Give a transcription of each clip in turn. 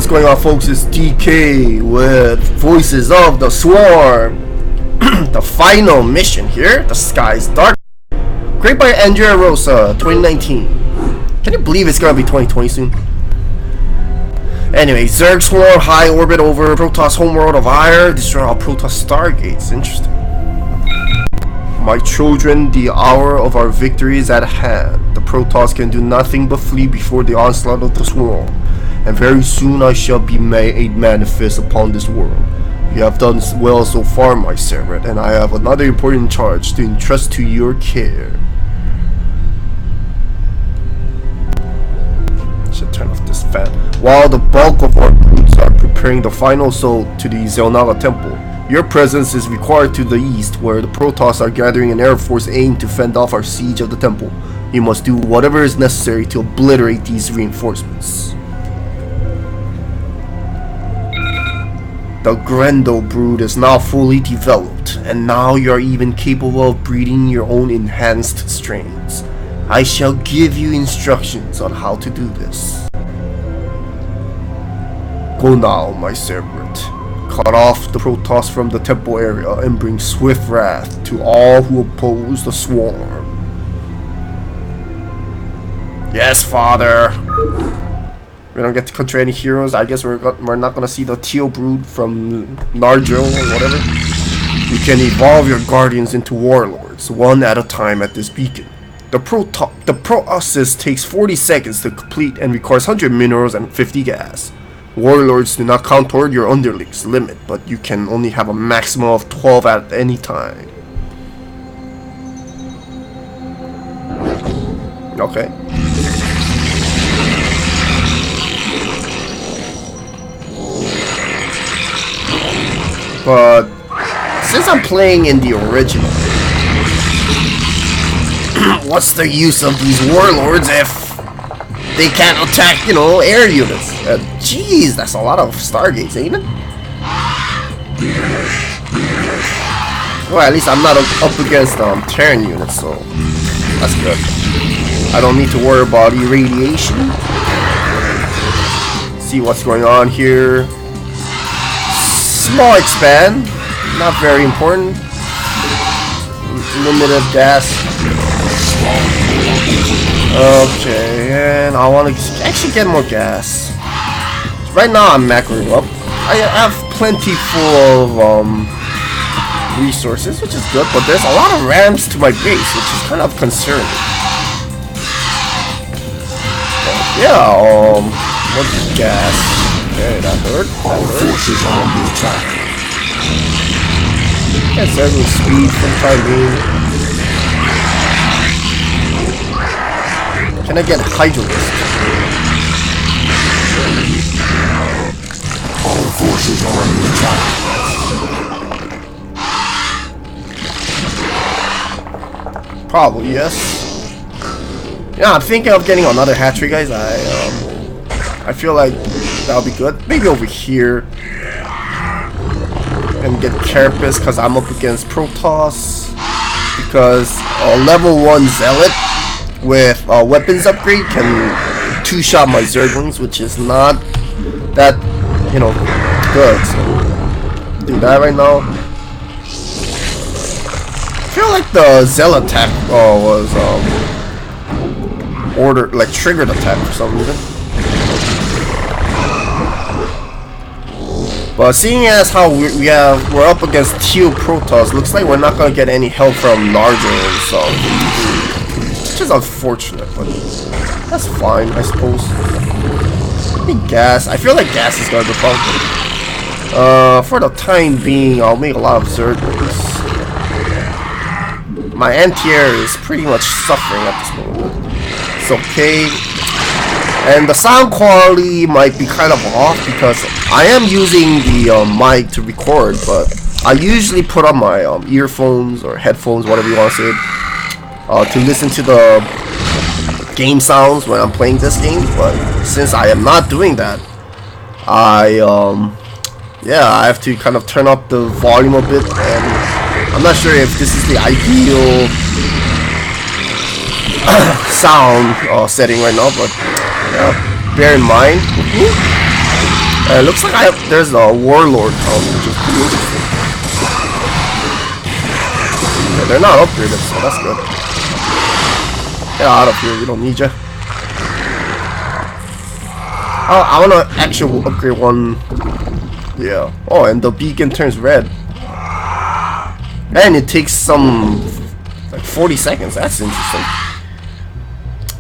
What's going on, folks? It's DK with Voices of the Swarm. The final mission here, The Sky's Dark. Created by Andrea 2019. Can you believe it's gonna be 2020 soon? Anyway, Zerg Swarm, high orbit over Protoss homeworld of Ire. Destroy all Protoss stargates. Interesting. My children, the hour of our victory is at hand. The Protoss can do nothing but flee before the onslaught of the Swarm. And very soon I shall be made manifest upon this world. You have done well so far, my servant, and I have another important charge to entrust to your care. Should turn off this fan. While the bulk of our brutes are preparing the final assault to the Zelnaga temple, your presence is required to the east, where the Protoss are gathering an air force aimed to fend off our siege of the temple. You must do whatever is necessary to obliterate these reinforcements. The Grendel brood is now fully developed, and now you are even capable of breeding your own enhanced strains. I shall give you instructions on how to do this. Go now, my servant. Cut off the Protoss from the temple area and bring swift wrath to all who oppose the Swarm. Yes, Father. We don't get to control any heroes. I guess we're not gonna see the teal brood from Nargil or whatever. You can evolve your guardians into warlords, one at a time at this beacon. The process takes 40 seconds to complete and requires 100 minerals and 50 gas. Warlords do not count toward your underlings limit, but you can only have a maximum of 12 at any time. Okay. But since I'm playing in the original, what's the use of these warlords if they can't attack, air units? Jeez, that's a lot of stargates, ain't it? Well, at least I'm not up against Terran units, so that's good. I don't need to worry about irradiation. See what's going on here. Small expand, not very important. Limited gas. Okay, and I want to actually get more gas. Right now I'm macroing up. I have plenty full of resources, which is good, but there's a lot of ramps to my base, which is kind of concerning. But yeah, what's gas? Okay, that hurt. Forces are under attack. Guess every speed for the time being. Can I get Hydralisk? All forces are under attack. Probably yes. Yeah, I'm thinking of getting another hatchery, guys. I feel like that'll be good. Maybe over here. And get Carapace because I'm up against Protoss. Because a level 1 Zealot with weapons upgrade can two-shot my Zerglings, which is not that, good. So, do that right now. I feel like the Zealot attack was triggered attack for some reason. But seeing as how we're up against teal Protoss, looks like we're not gonna get any help from Nargil, so which is unfortunate, but that's fine, I suppose. I think gas. I feel like gas is gonna be fun. For the time being, I'll make a lot of Zerglings. My anti-air is pretty much suffering at this moment. It's okay. And the sound quality might be kind of off because I am using the mic to record, but I usually put on my earphones or headphones, whatever you want to say, to listen to the game sounds when I'm playing this game. But since I am not doing that, I have to kind of turn up the volume a bit, and I'm not sure if this is the ideal sound setting right now, but bear in mind. It looks like there's a warlord counter, which is pretty interesting. Yeah, they're not upgraded, so that's good. Get out of here, we don't need you. Oh, I wanna actually upgrade one. Yeah. Oh, and the beacon turns red. And it takes some like 40 seconds. That's interesting.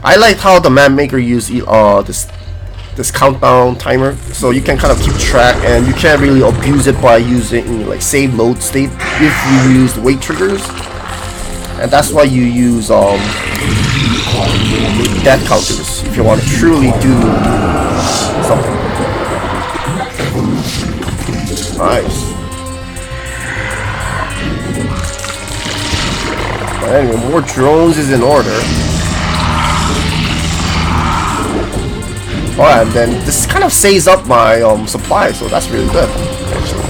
I like how the map maker used this countdown timer, so you can kind of keep track, and you can't really abuse it by using like save load state if you use weight triggers, and that's why you use death counters if you want to truly do something. Nice. But anyway, more drones is in order. Oh, and then this kind of saves up my supply, so that's really good. Actually,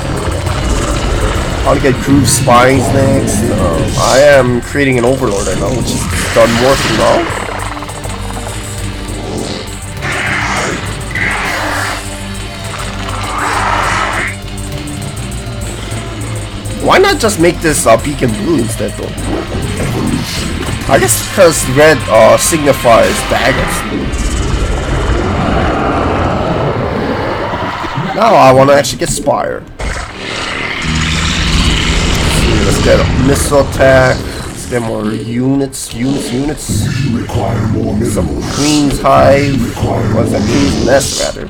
I'll get groove spines next. I am creating an overlord right now, which is done working well. Why not just make this beacon blue instead, though? I guess because red signifies daggers. Now I want to actually get Spire. Let's get a missile attack. Let's get more units. Require more minerals. Some Queen's Hive. What's that? Queen's Nest, rather.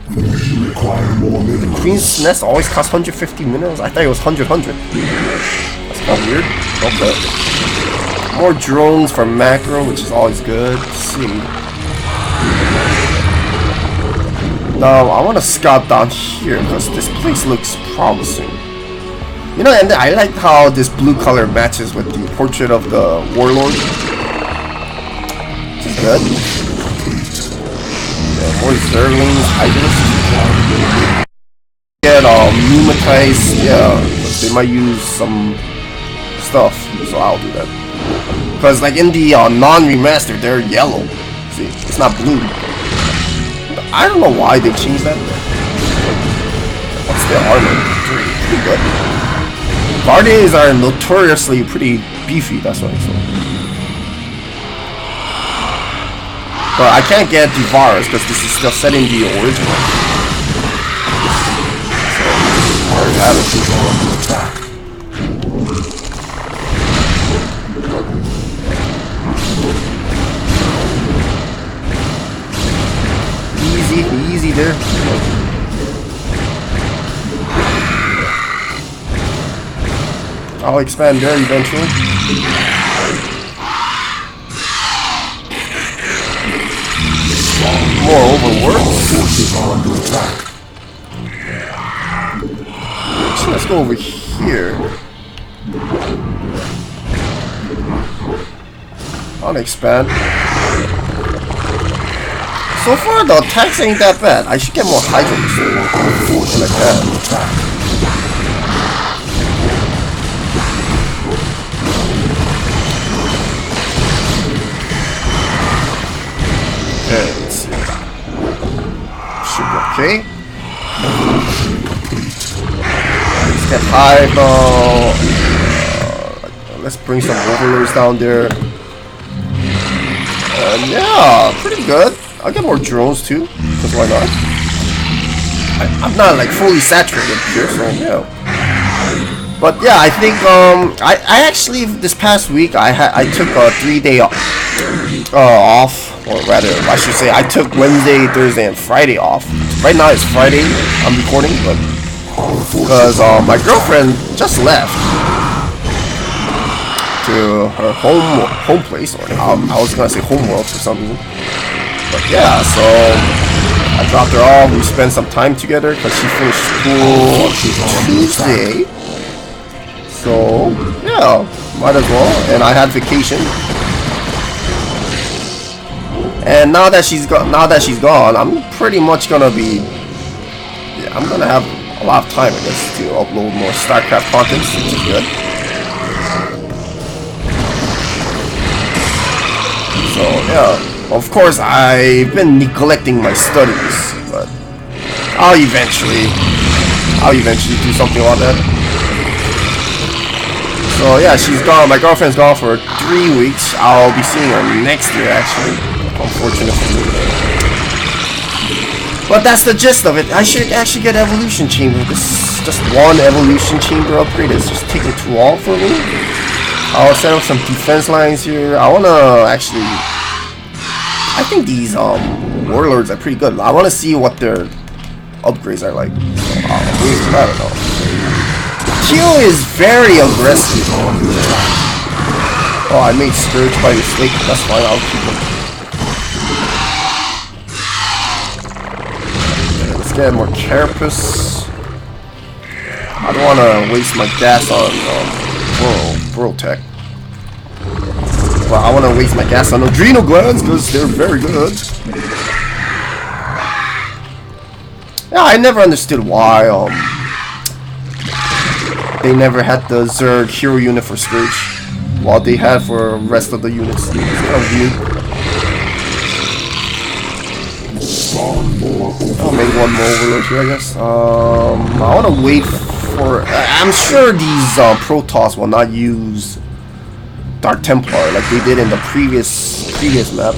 Require more minerals. Queen's Nest always costs 150 minerals. I thought it was 100. That's kind of weird. Okay. More drones for macro, which is always good. Let's see. Now I want to scout down here because this place looks promising. You know, and I like how this blue color matches with the portrait of the warlord. Which is good. Yeah, more Zerglings, Hydras. Get pneumatized. Yeah, they might use some stuff, so I'll do that. Because like in the non-remastered, they're yellow. See, it's not blue. I don't know why they changed that. What's their armor? Pretty good. Guardians are notoriously pretty beefy, that's why. So. But I can't get Devourers because this is still set in the original. So, there's that. Easy there. I'll expand there eventually. More overworks. So let's go over here. I'll expand. So far, the attacks ain't that bad. I should get more Hydras like that. Okay, let's see. Should be okay. Let's get Hive. Let's bring some overlords down there. And yeah, pretty good. I'll get more drones too, because why not? I'm not like fully saturated here, so yeah. But yeah, I think I actually this past week I took a 3-day off, or rather I should say I took Wednesday, Thursday, and Friday off. Right now it's Friday. I'm recording, but because my girlfriend just left to her home place, or I was gonna say home world for some reason. But yeah, so I dropped her off. We spent some time together because she finished school on Tuesday. So yeah, might as well. And I had vacation. And now that she's gone, I'm pretty much gonna be. Yeah, I'm gonna have a lot of time, I guess, to upload more StarCraft content, which is good. So yeah. Of course, I've been neglecting my studies, but I'll eventually do something about that. So yeah, she's gone. My girlfriend's gone for 3 weeks. I'll be seeing her next year, actually. Unfortunate for me. But that's the gist of it. I should actually get evolution chamber. This is just one evolution chamber upgrade. It's just taking too long for me. I'll set up some defense lines here. I wanna actually. I think these warlords are pretty good. I wanna see what their upgrades are like. So, I don't know. Q is very aggressive. Oh, I made Scourge by mistake. That's fine. I'll keep him. Let's get more Carapace. I don't want to waste my gas on Burrow Tech. Well, I want to waste my gas on Adrenal Glands because they're very good. Yeah, I never understood why they never had the Zerg hero unit for Scourge, while they had for the rest of the units. It's kind of weird. I'll make one more overload here, I guess. I want to wait for. I'm sure these Protoss will not use Dark Templar like they did in the previous map.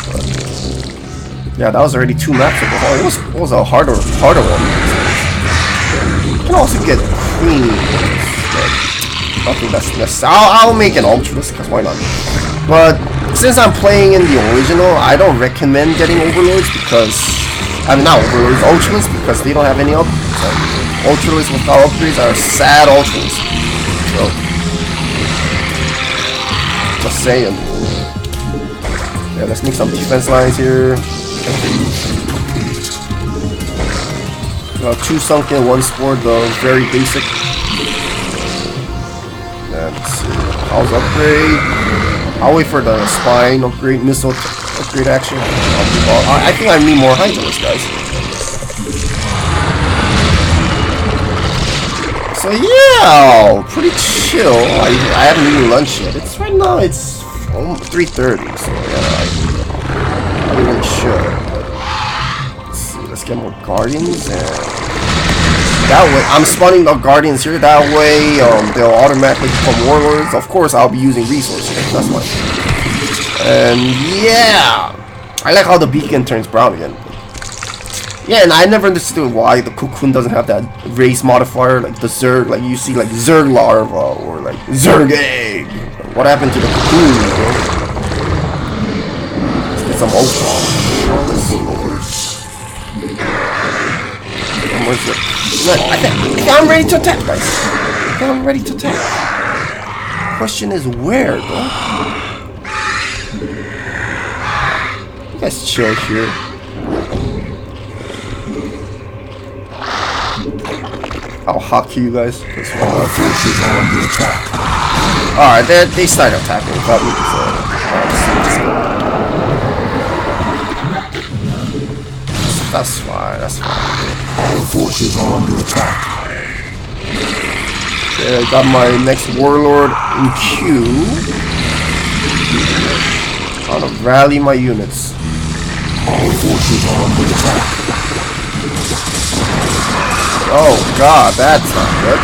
But, yeah, that was already 2 maps ago. Oh, it was a harder one. You can also get Queen. I think that's necessary. I'll make an Ultras, because why not? But since I'm playing in the original, I don't recommend getting Overlords because not Overlords, Ultras, because they don't have any upgrades. Ultras without upgrades are sad Ultras. So, just saying. Yeah, let's make some defense lines here. 2 sunken, 1 spored, though very basic. Let's see. How's upgrade? I'll wait for the spine upgrade, missile upgrade action. I think I need more Hydralisk, guys. So yeah, pretty chill. I haven't eaten lunch yet. It's right now. It's 3:30, so yeah, I really should. Let's see. Let's get more Guardians and. That way, I'm spawning the Guardians here. That way, they'll automatically become Warlords. Of course, I'll be using resources. That's why. And yeah, I like how the beacon turns brown again. Yeah, and I never understood why the Cocoon doesn't have that race modifier like the Zerg. Like you see, like Zerg Larva or like Zerg Egg. What happened to the Cocoon? Bro? Let's get some Ultron. Where's it? I think I'm ready to attack, guys. I think I'm ready to attack. Question is where, though? You guys chill here. I'll hockey you guys. Alright, they started attacking without me, so that's fine, that's fine. Our forces are under attack. Okay, I got my next Warlord in queue. I'm gonna rally my units. Our forces are under attack. Oh god, that's not good.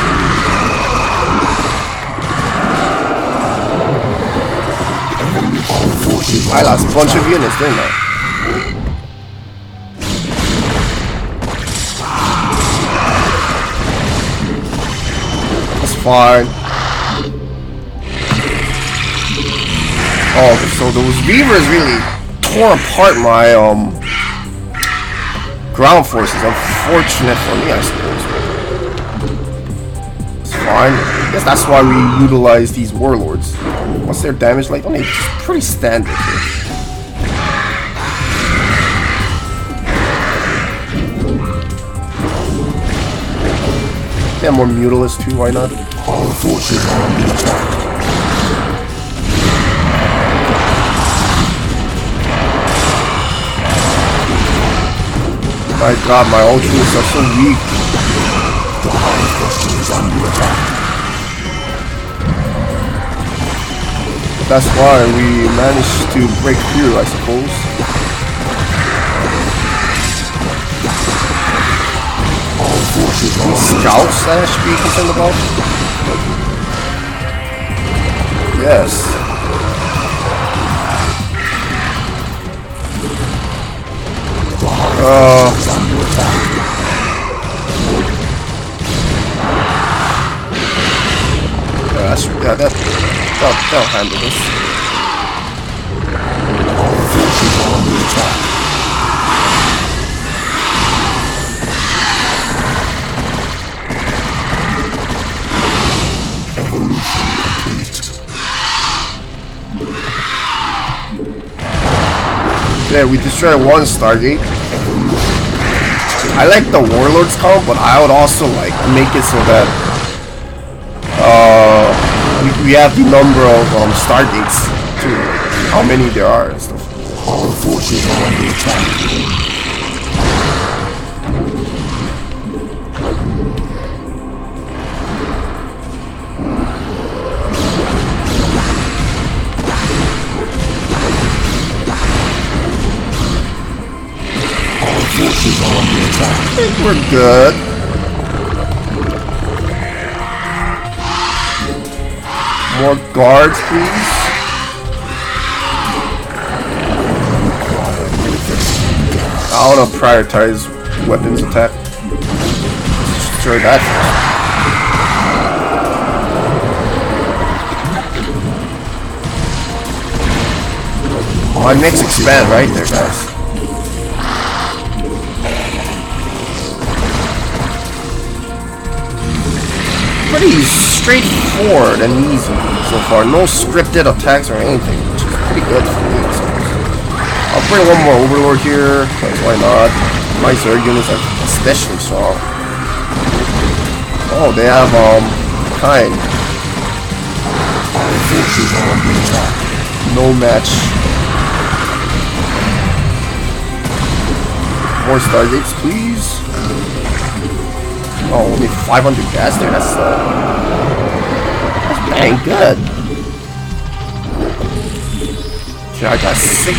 Our forces I lost a bunch of units, didn't I? Fine. Oh, so those Reavers really tore apart my ground forces. Unfortunate for me, I suppose. It's fine. I guess that's why we utilize these Warlords. What's their damage like? Only pretty standard here. Yeah, more Mutalists too, why not? Our forces are under attack. My god, my Ultras are so weak. The Hive Cluster is under attack. But that's why we managed to break through, I suppose. Scouts that I should be concerned about? Yes. That'll handle this. Yeah, we destroyed one Stargate. I like the Warlords count, but I would also like make it so that we have the number of Stargates too, how many there are and stuff. Our forces are under attack. Forces are under attack. I think we're good. More guards, please. I want to prioritize weapons attack. Destroy that. My next expand right there, guys. Pretty straightforward and easy so far. No scripted attacks or anything, which is pretty good for me. So I'll bring one more Overlord here, because why not? My Zerg units are especially strong. Oh, they have kind. No match. More Stargates, please. Oh, only 500 gas there. That's dang good. Okay, I got 6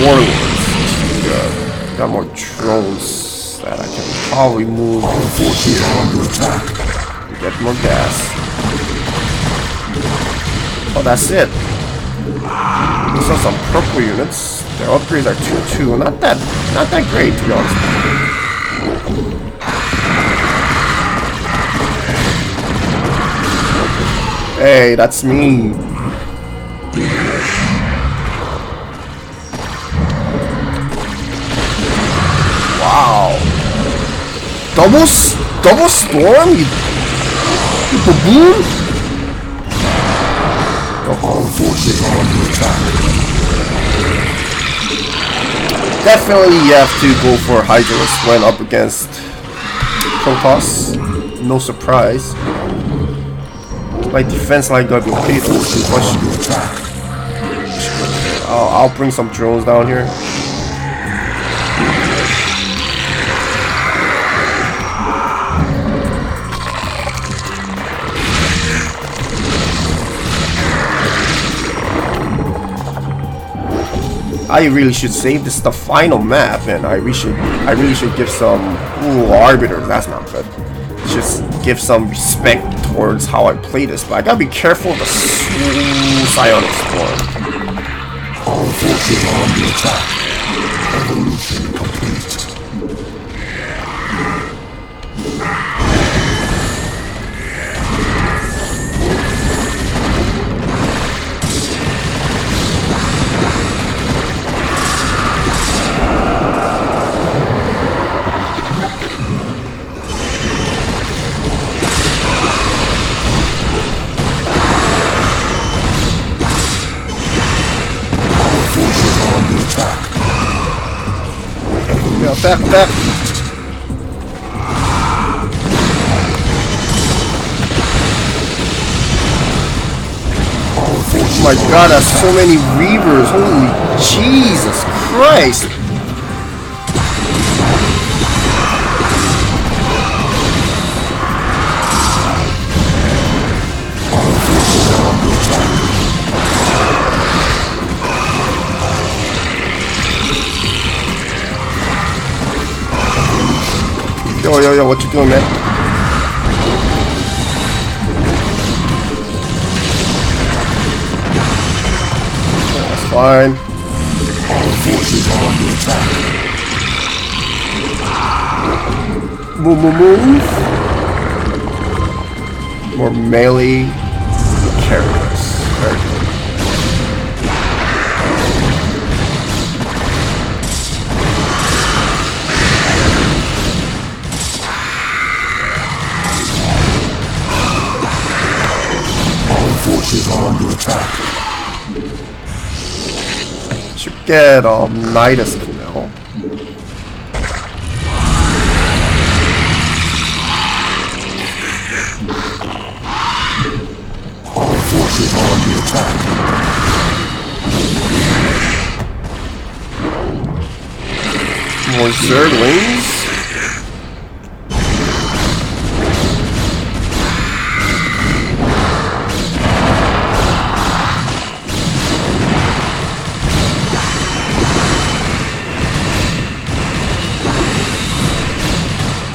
Warlords, which is good. Got more drones that I can probably move here to get more gas. Oh, that's it. These are some purple units. Their upgrades are 2-2. Not that great, to be honest. Hey, that's me. Wow. Double storm? You baboon? Our forces are under attack. Definitely you have to go for Hydralisk when up against Protoss. No surprise. My defense line gotta be okay though. I'll bring some drones down here. I really should save this the final map, and I really should give some arbiters. That's not good. Just give some respect towards how I play this, but I gotta be careful of the psionic swarm. Our forces are under attack. Evolution complete. Back. Oh my god, that's so many Reavers. Holy Jesus Christ. Yo, what you doing, man? fine. Our forces are under attack. Move. More melee characters. Very good. Our forces are under attack. Should get Nidus Canal. Our forces are under attack. More Zerglings.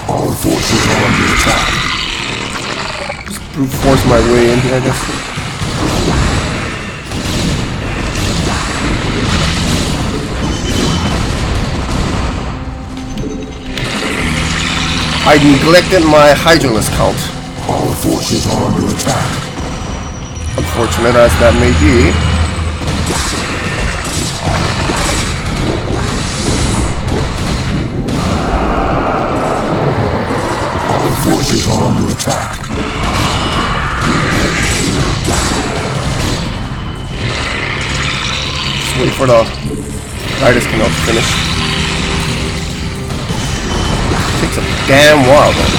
Our forces are under attack. Brute force my way in here, I guess. I neglected my Hydralisk count. Our forces are under attack. Unfortunate as that may be. Our forces are under attack. Just wait for the Nidus Canal to finish. Takes a damn while though.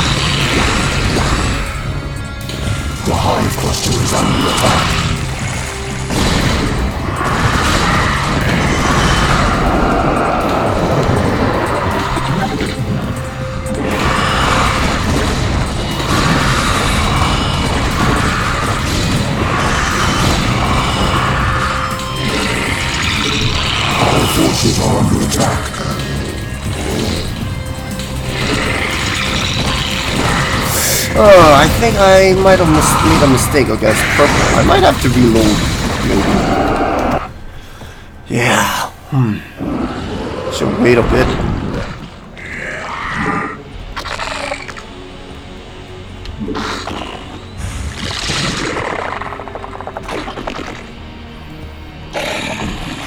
The hive cluster is under attack. Our forces are under attack. I think I might have made a mistake against purple. I might have to reload, maybe. Yeah. Should wait a bit.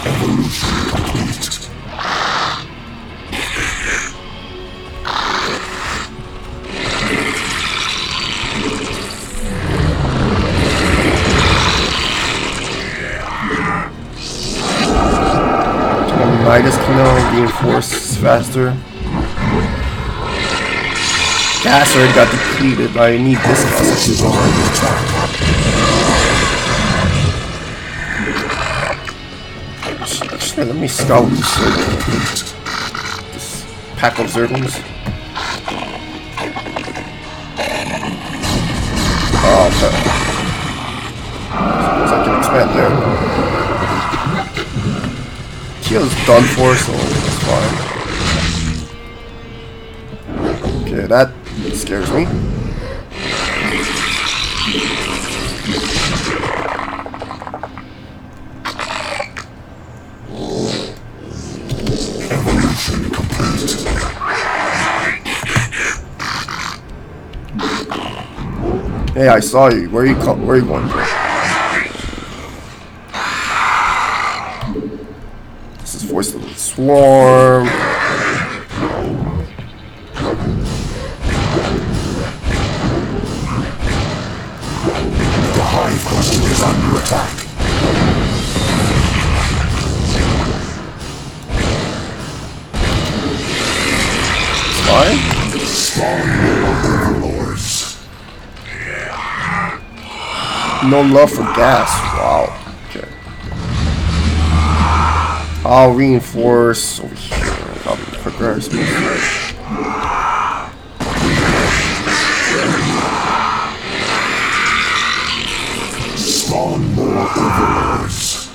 Evolution complete. Nidus Canal reinforces faster. Gas already got depleted. I need this gas. Forces are under attack. Actually, let me scout this pack of Zerglings. Oh, okay. Suppose I can expand there. Kill's done for, so that's fine. Okay, that scares me. Evolution complete. Hey, I saw you. Where are you going? This is Voice of the Swarm. The hive cluster is under attack. Fine. Spawn more overlords. No love for gas. Wow. Okay. I'll reinforce over here. I'll be quicker, I suppose. Spawn more overlords.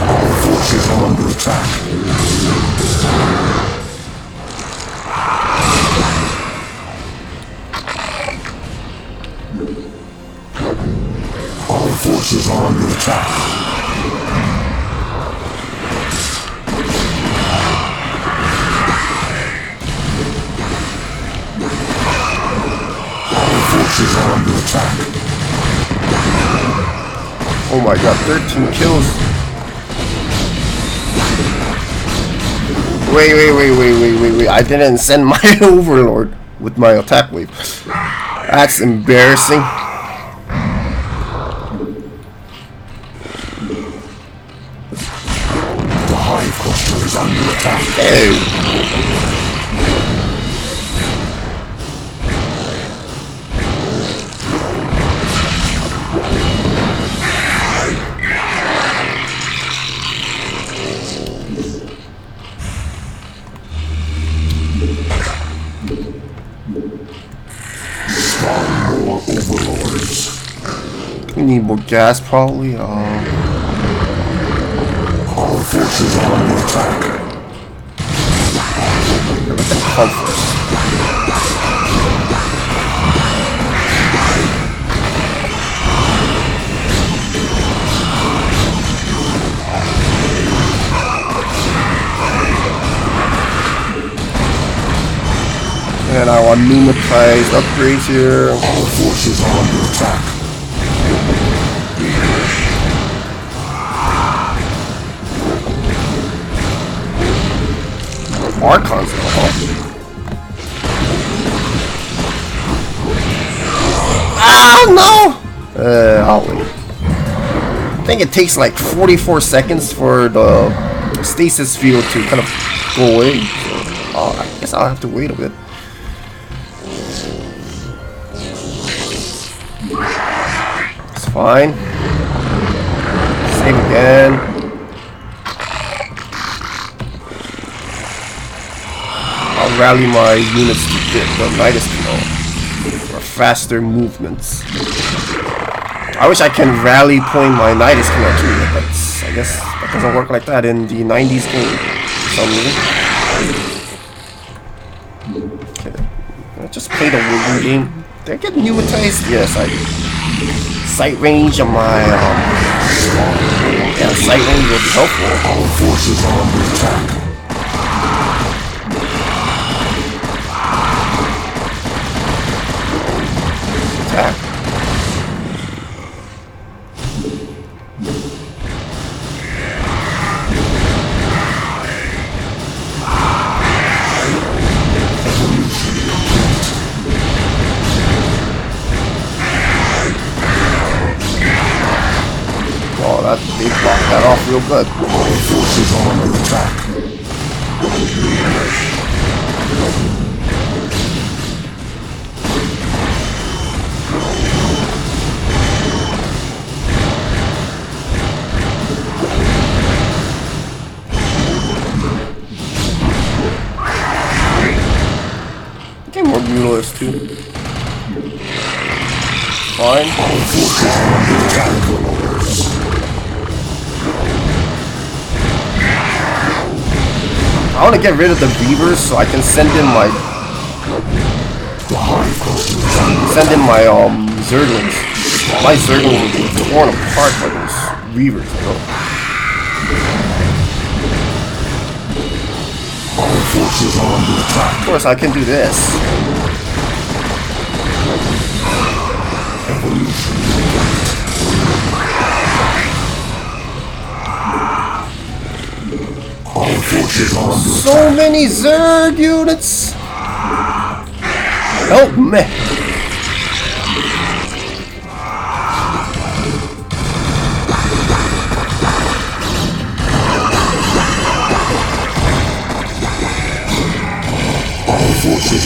Our forces are under attack. Our forces are under attack. Our forces are under attack. Oh my god, 13 kills. Wait. I didn't send my overlord with my attack wave. That's embarrassing. The hive cluster is under attack. Hey. We need more gas, probably. Our forces are under attack. Comfort. And I want pneumatized upgrades here. Our forces are under attack. Archons, no! I'll wait. I think it takes like 44 seconds for the stasis field to kind of go away. So, I guess I'll have to wait a bit. It's fine. Save again. I'll rally my units to get the Nidus Canal for faster movements. I wish I can rally point my Nidus Canal too, but I guess that doesn't work like that in the 90s game for some reason. Okay, let's just play the wooden game. Did I get pneumatized? Yes, I did. Sight range on my yeah, sight range will be helpful. Our forces are under attack. Attack. Oh, that they blocked that off real good. Our forces are under attack. Get more mutilators too. Fine. Our forces are under attack. I want to get rid of the beavers so I can send in my zerglings. My zerglings will be torn apart by those reavers. Our forces are under attack. Of course, I can do this. Our forces are under So many Zerg units! Help me!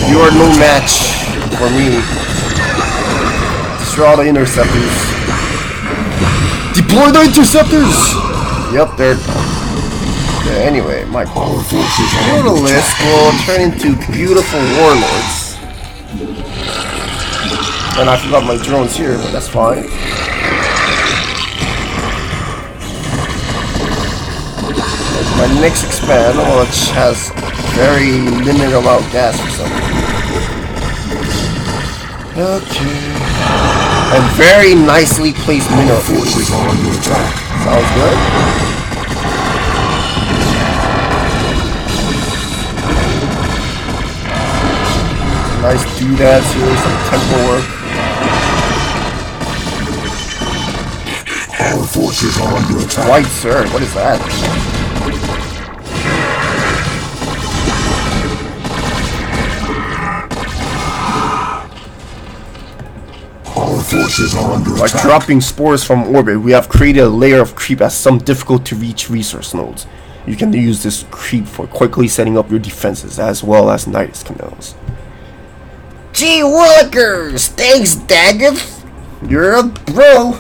You are no match for me. Destroy all the interceptors. Deploy the interceptors! Yep, they're done. Yeah, anyway, my Brutalists will turn into beautiful warlords. And I forgot my drones here, but that's fine. My next expand, which has very limited amount of gas or something. Okay. And very nicely placed mineral Forces are under attack. Sounds good. Nice doodads here, some temple work. Our forces are under attack. White Zerg, what is that? Our forces are under By attack. dropping spores from orbit, we have created a layer of creep at some difficult to reach resource nodes. You can use this creep for quickly setting up your defenses as well as Nidus canals. Gee willikers! Thanks, Daggett! You're a bro!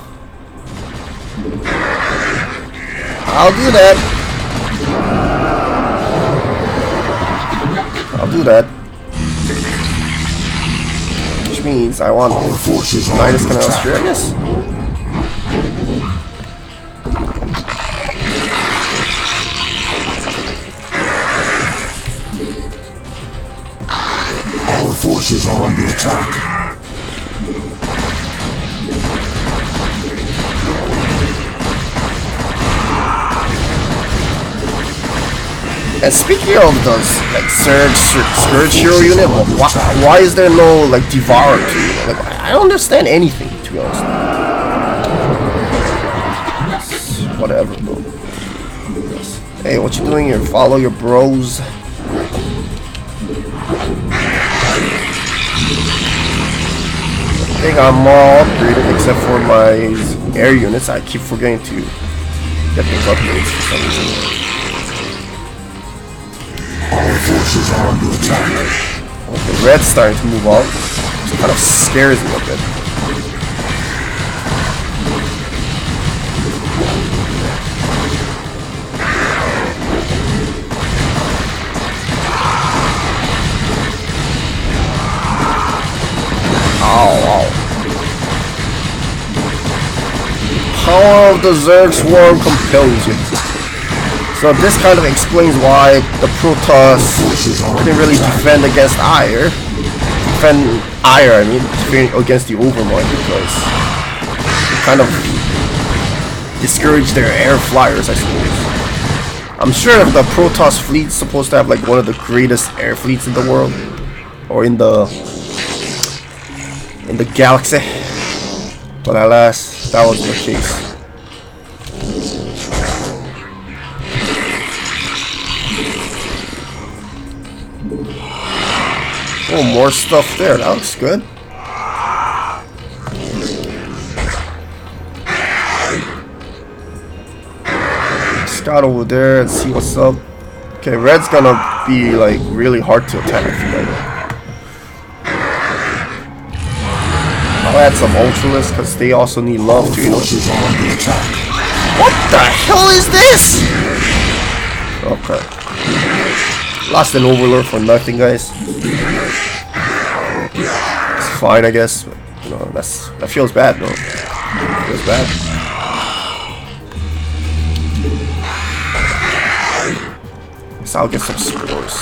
I'll do that. I'll do that. Which means I want Our forces are Nidus under canals attack. here, I guess. Our forces are under attack. And speaking of those, like Scourge hero unit, why is there no like Devourer 2? Like, I don't understand anything, to be honest. Whatever, bro. Hey, what you doing here? Follow your bros. I think I'm all upgraded except for my air units. I keep forgetting to get those upgrades for some reason. Our forces are under attack. The red's starting to move on, which kind of scares me a bit. Ow. Power of the Zerg Swarm compels you. So this kind of explains why the Protoss couldn't really defend against Ire. Defend against the Overmind, because it kind of discouraged their air flyers, I suppose. I'm sure the Protoss fleet's supposed to have like one of the greatest air fleets in the world, or in the galaxy. But alas, that wasn't the case. Oh, more stuff there. That looks good. Scout over there and see what's up. Okay, red's gonna be like really hard to attack, I feel like. I'll add some ultralists because they also need love too, you know. What the hell is this? Okay. Lost an overlord for nothing, guys. It's fine, I guess. But, you know, that feels bad, though. It feels bad. So I'll get some spores.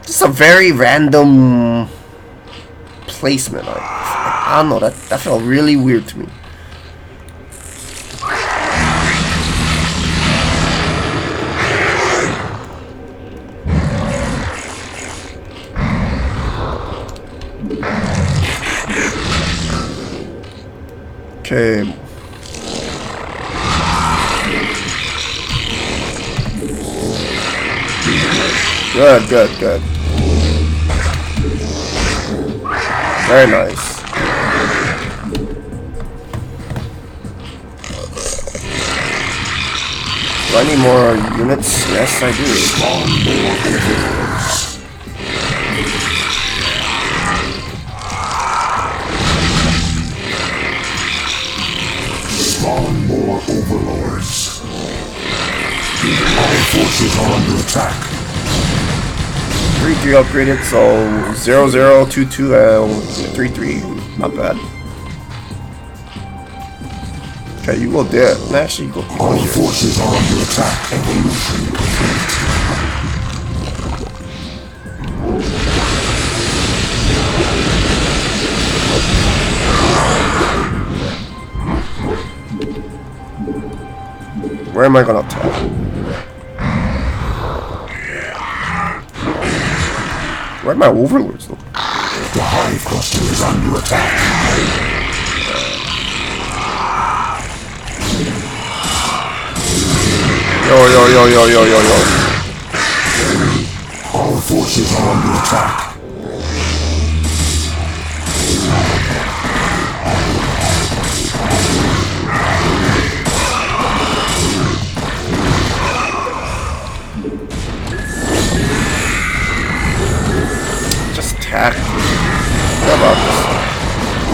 Just a very random placement. I don't know. That felt really weird to me. Okay. Good. Very nice. Do I need more units? Yes, I do. Spawn more overlords. Our forces are under attack. 3-3 upgraded, so 0-0-2-2 and 3-3. Not bad. Okay, you go there. Actually, you go Our here. forces are under attack. Evolution complete. Where am I gonna attack? Where are my overlords though? The hive cluster is under attack. Yo. Our forces are under attack. Just attack. How about this?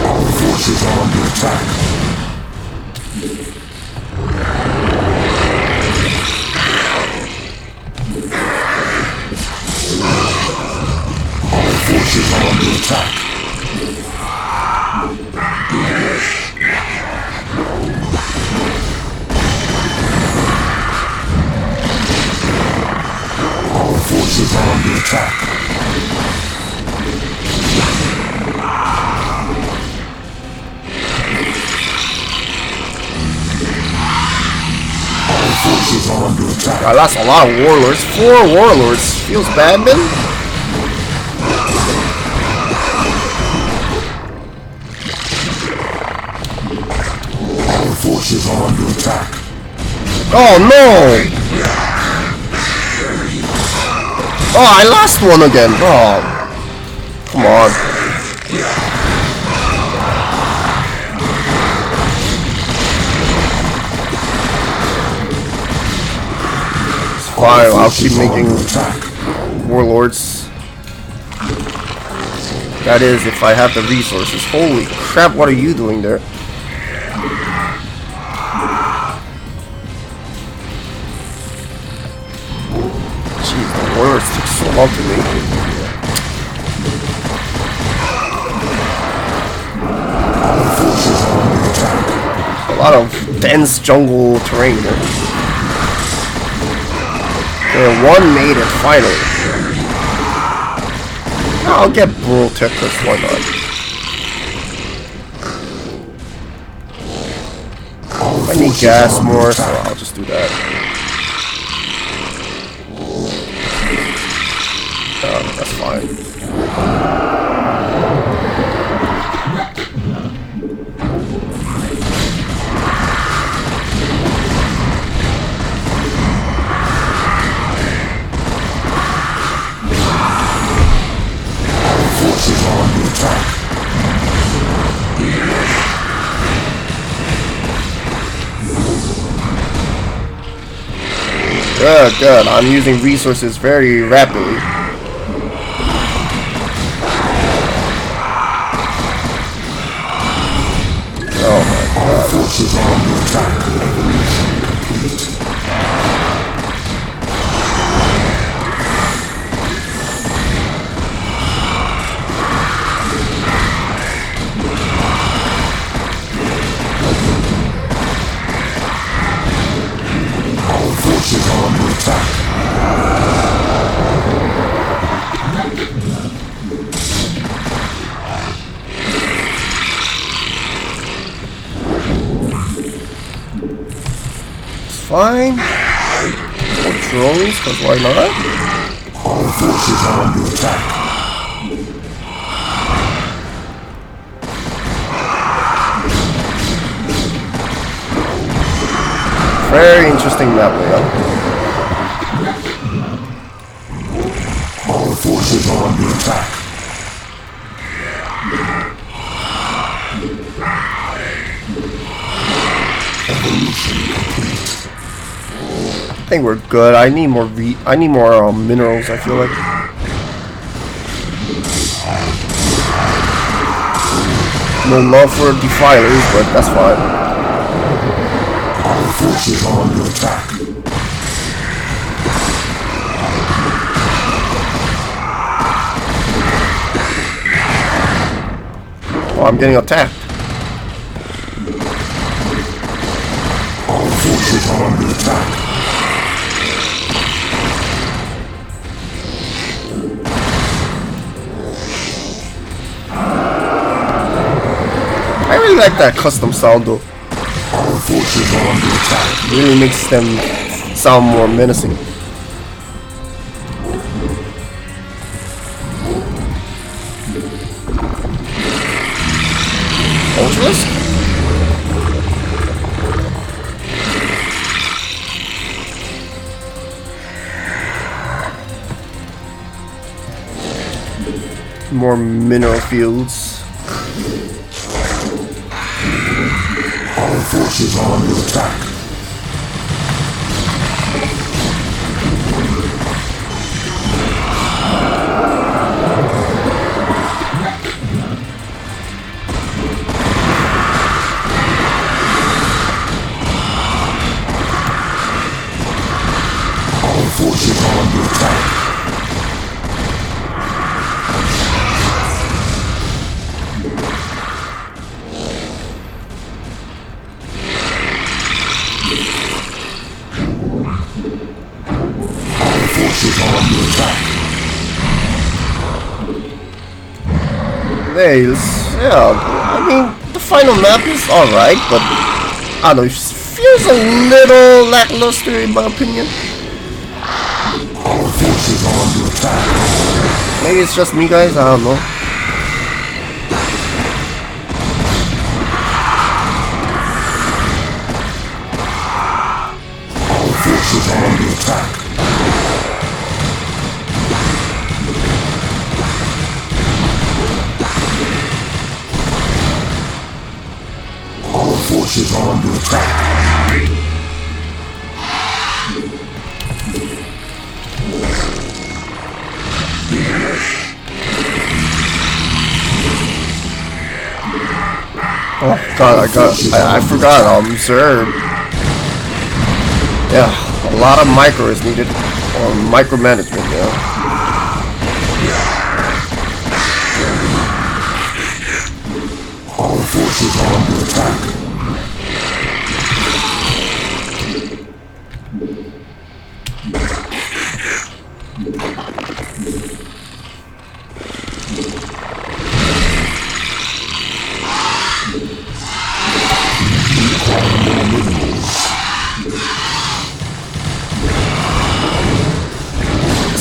Our forces are under attack. Our forces are under attack. Our forces are under attack. Forces are under attack. I lost a lot of warlords. 4 warlords. Feels bad, man. Our forces are under attack. Oh no! Oh, I lost one again. Oh, come on. Fine, I'll keep making warlords. That is, if I have the resources. Holy crap, what are you doing there? Jeez, the warlords took so long to make. A lot of dense jungle terrain there. One made it, finally. I'll get Brutal Tech, because why not? I need gas more, so I'll just do that. That's fine. Good. I'm using resources very rapidly. Oh my god. Forces are under attack. Our forces are under attack. Fine. More drones, because why not? Our forces are under attack. Very interesting map layout. Our forces are under attack. Evolution complete. I think we're good. I need more minerals, I feel like. No love for defilers, but that's fine. Our forces are under attack. Oh, I'm getting attacked. Our forces are under attack. I really like that custom sound though. Our Our forces are under attack. Really makes them sound more menacing. Ultras? More mineral fields. Our forces are under attack. Our forces are under attack. Yeah, I mean, the final map is alright, but I don't know, it feels a little lackluster in my opinion. Our forces are under attack. Maybe it's just me, guys, I don't know. Our forces are under attack. Our forces are under attack. Oh god, I forgot, Zerg. Yeah, a lot of micro is needed, or micromanagement, yeah. Our forces are under attack.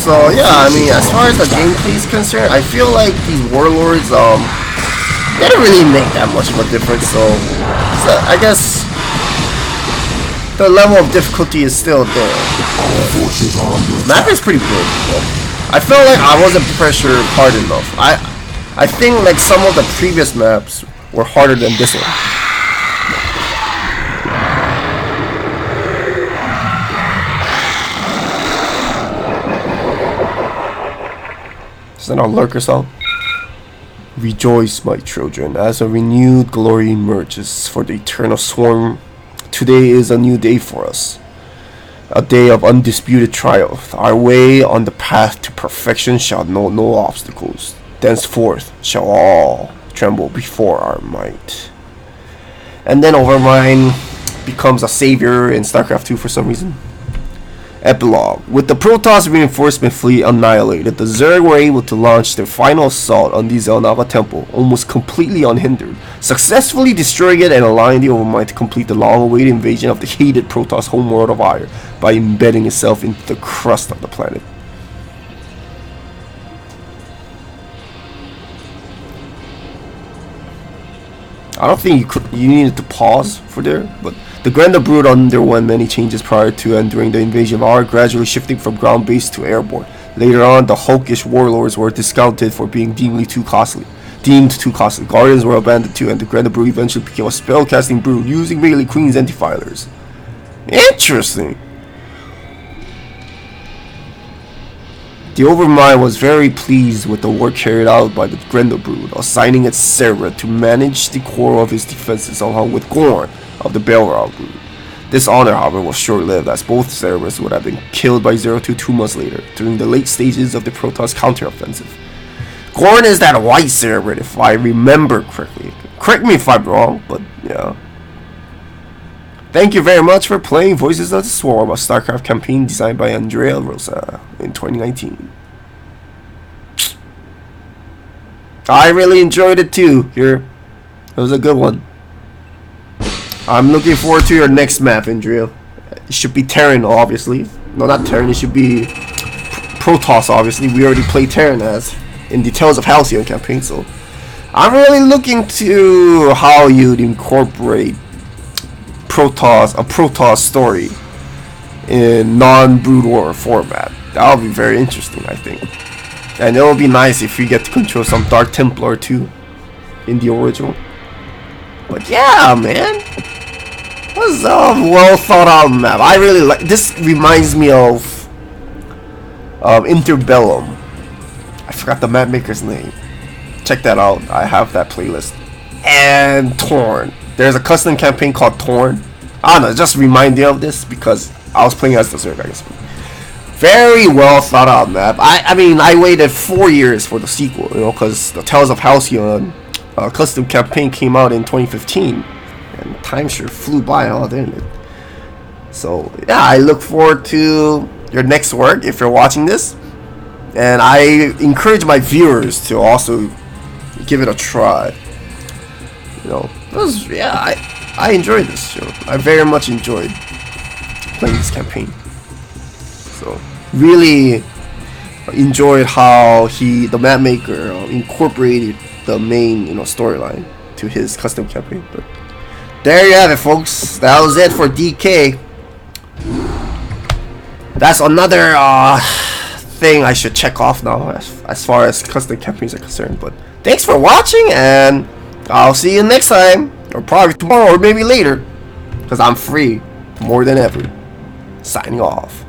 So yeah, I mean, as far as the gameplay is concerned, I feel like these warlords, they don't really make that much of a difference. So I guess the level of difficulty is still there. Map is pretty good. I felt like I wasn't pressured hard enough. I think like some of the previous maps were harder than this one. Is that our lurker song? Rejoice, my children, as a renewed glory emerges for the eternal swarm. Today is a new day for us. A day of undisputed triumph. Our way on the path to perfection shall know no obstacles. Thenceforth shall all tremble before our might. And then Overmind becomes a savior in StarCraft 2 for some reason. Epilogue. With the Protoss reinforcement fleet annihilated, the Zerg were able to launch their final assault on the Zelnaga temple, almost completely unhindered, successfully destroying it and allowing the Overmind to complete the long-awaited invasion of the hated Protoss homeworld of Ire by embedding itself into the crust of the planet. I don't think you needed to pause for there, but the Grander Brood underwent many changes prior to and during the invasion of Ire, gradually shifting from ground-based to airborne. Later on, the hulkish warlords were discounted for being deemed too costly. Guardians were abandoned too, and the Grander Brood eventually became a spellcasting brood using mainly Queen's anti-filers. Interesting. The Overmind was very pleased with the work carried out by the Grendel Brood, assigning its Cerberus to manage the core of his defenses along with Gorn of the Belrog Brood. This honor, however, was short-lived, as both Cerberus would have been killed by 02 2 months later, during the late stages of the Protoss counteroffensive. Gorn is that white Cerberus, if I remember correctly. Correct me if I'm wrong, but yeah. Thank you very much for playing Voices of the Swarm, a StarCraft campaign designed by Andrea in 2019. I really enjoyed it too. Here, it was a good one. I'm looking forward to your next map, Andrea. It should be Terran, obviously. No, not Terran. It should be Protoss, obviously. We already played Terran as in the Tales of Halcyon campaign, so I'm really looking to how you'd incorporate Protoss, a Protoss story in non-Brood War format. That would be very interesting, I think. And it would be nice if we get to control some Dark Templar too in the original. But yeah, man, this is a well thought out map. I really like this. Reminds me of Interbellum. I forgot the map maker's name. Check that out. I have that playlist. And Torn. There's a custom campaign called Torn. I don't know. It just reminded me of this because I was playing as the Zerg, I guess. Very well thought out map. I mean, I waited 4 years for the sequel, you know, because the Tales of Halcyon custom campaign came out in 2015, and time sure flew by, didn't it? So yeah, I look forward to your next work if you're watching this, and I encourage my viewers to also give it a try. You know, I enjoyed this show. I very much enjoyed playing this campaign. So really enjoyed how the map maker incorporated the main, you know, storyline to his custom campaign. But there you have it, folks. That was it for DK. That's another thing I should check off now as far as custom campaigns are concerned. But thanks for watching, and I'll see you next time, or probably tomorrow, or maybe later, because I'm free more than ever. Signing off.